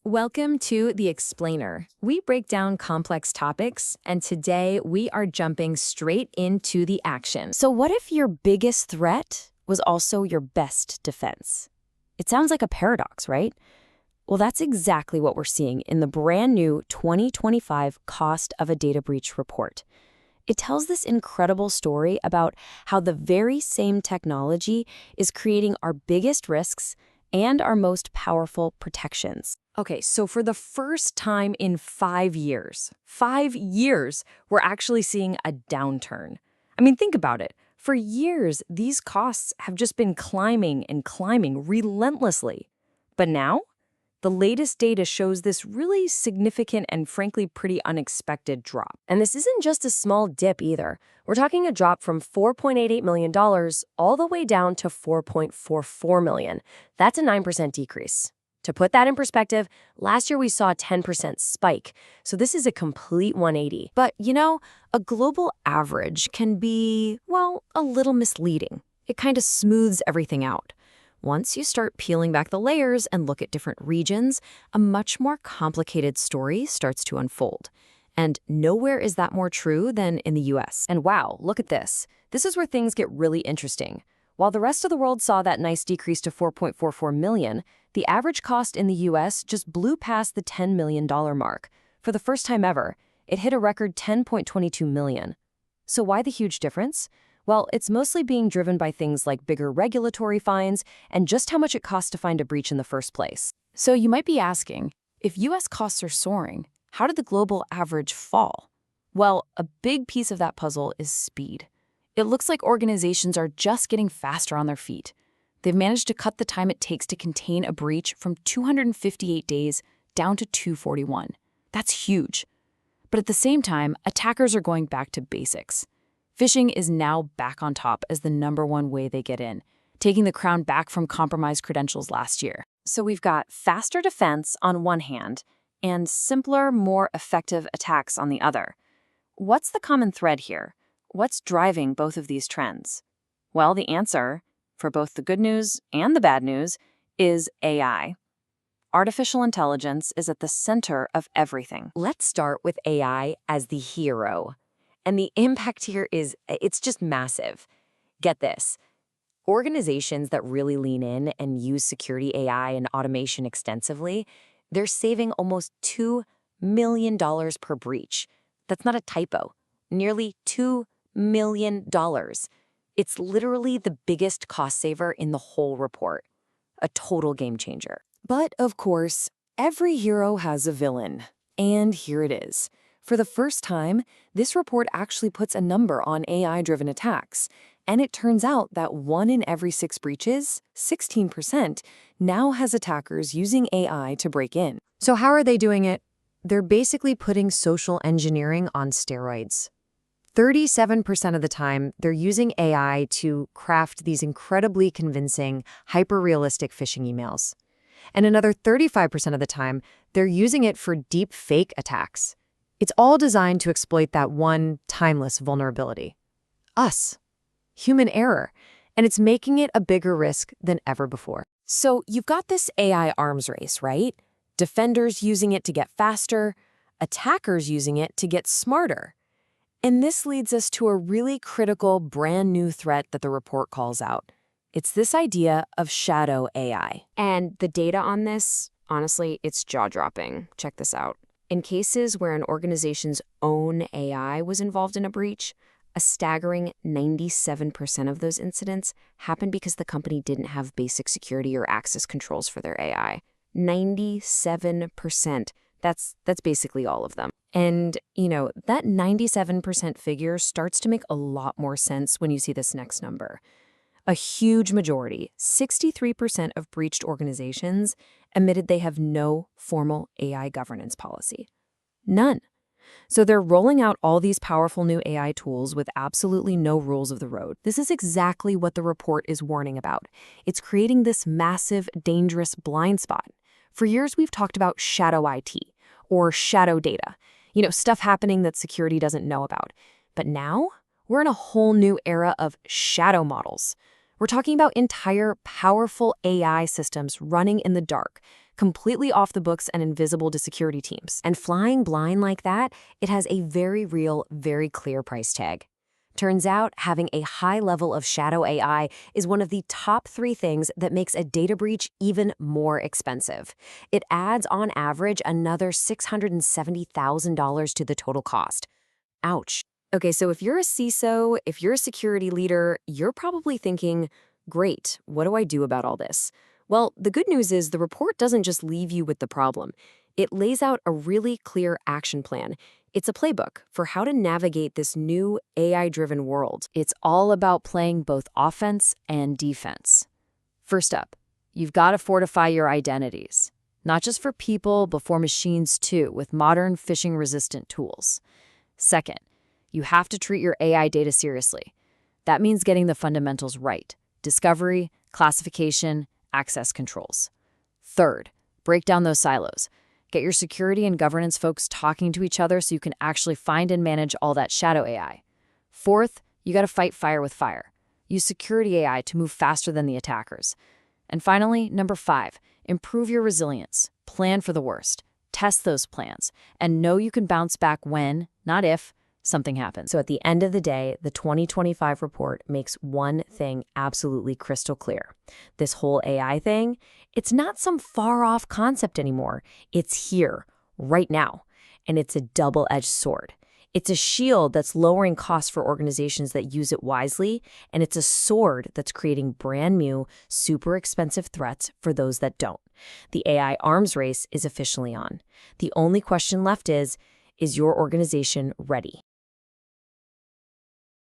Welcome to The Explainer. We break down complex topics, and today we are jumping straight into the action. So, what if your biggest threat was also your best defense? It sounds like a paradox, right? Well, that's exactly what we're seeing in the brand new 2025 Cost of a Data Breach report. It tells this incredible story about how the very same technology is creating our biggest risks and our most powerful protections. Okay, so for the first time in 5 years, we're actually seeing a downturn. I mean, think about it. For years, these costs have just been climbing and climbing relentlessly. But now, the latest data shows this really significant and frankly pretty unexpected drop. And this isn't just a small dip either. We're talking a drop from $4.88 million all the way down to $4.44 million. That's a 9% decrease. To put that in perspective, last year we saw a 10% spike, so this is a complete 180. But, a global average can be, well, a little misleading. It kind of smooths everything out. Once you start peeling back the layers and look at different regions, a much more complicated story starts to unfold. And nowhere is that more true than in the US. And wow, look at this. This is where things get really interesting. While the rest of the world saw that nice decrease to $4.44 million, the average cost in the US just blew past the $10 million mark. For the first time ever, it hit a record $10.22 million. So why the huge difference? Well, it's mostly being driven by things like bigger regulatory fines and just how much it costs to find a breach in the first place. So you might be asking, if US costs are soaring, how did the global average fall? Well, a big piece of that puzzle is speed. It looks like organizations are just getting faster on their feet. They've managed to cut the time it takes to contain a breach from 258 days down to 241. That's huge. But at the same time, attackers are going back to basics. Phishing is now back on top as the #1 way they get in, taking the crown back from compromised credentials last year. So we've got faster defense on one hand and simpler, more effective attacks on the other. What's the common thread here? What's driving both of these trends? Well, the answer, for both the good news and the bad news, is AI. Artificial intelligence is at the center of everything. Let's start with AI as the hero. And the impact here it's just massive. Get this. Organizations that really lean in and use security AI and automation extensively, they're saving almost $2 million per breach. That's not a typo. Nearly $2 million. It's literally the biggest cost saver in the whole report. A total game changer. But, of course, every hero has a villain. And here it is. For the first time, this report actually puts a number on AI-driven attacks. And it turns out that 1 in every 6 breaches, 16%, now has attackers using AI to break in. So how are they doing it? They're basically putting social engineering on steroids. 37% of the time, they're using AI to craft these incredibly convincing, hyper-realistic phishing emails. And another 35% of the time, they're using it for deep fake attacks. It's all designed to exploit that one timeless vulnerability. Us. Human error. And it's making it a bigger risk than ever before. So you've got this AI arms race, right? Defenders using it to get faster, attackers using it to get smarter. And this leads us to a really critical, brand new threat that the report calls out. It's this idea of shadow AI. And the data on this, honestly, it's jaw-dropping. Check this out. In cases where an organization's own AI was involved in a breach, a staggering 97% of those incidents happened because the company didn't have basic security or access controls for their AI. 97%. That's basically all of them. And, that 97% figure starts to make a lot more sense when you see this next number. A huge majority, 63% of breached organizations, admitted they have no formal AI governance policy. None. So they're rolling out all these powerful new AI tools with absolutely no rules of the road. This is exactly what the report is warning about. It's creating this massive, dangerous blind spot. For years, we've talked about shadow IT or shadow data, stuff happening that security doesn't know about. But now, we're in a whole new era of shadow models. We're talking about entire powerful AI systems running in the dark, completely off the books and invisible to security teams. And flying blind like that, it has a very real, very clear price tag. Turns out, having a high level of shadow AI is one of the top 3 things that makes a data breach even more expensive. It adds, on average, another $670,000 to the total cost. Ouch. Okay, so if you're a CISO, if you're a security leader, you're probably thinking, great, what do I do about all this? Well, the good news is the report doesn't just leave you with the problem. It lays out a really clear action plan. It's a playbook for how to navigate this new AI-driven world. It's all about playing both offense and defense. First up, you've got to fortify your identities, not just for people, but for machines too, with modern phishing-resistant tools. Second, you have to treat your AI data seriously. That means getting the fundamentals right: discovery, classification, access controls. Third, break down those silos. Get your security and governance folks talking to each other so you can actually find and manage all that shadow AI. Fourth, you got to fight fire with fire. Use security AI to move faster than the attackers. And finally, number 5, improve your resilience. Plan for the worst. Test those plans. And know you can bounce back when, not if, something happens. So at the end of the day, the 2025 report makes one thing absolutely crystal clear. This whole AI thing, it's not some far-off concept anymore. It's here, right now. And it's a double-edged sword. It's a shield that's lowering costs for organizations that use it wisely, and it's a sword that's creating brand new, super expensive threats for those that don't. The AI arms race is officially on. The only question left is your organization ready?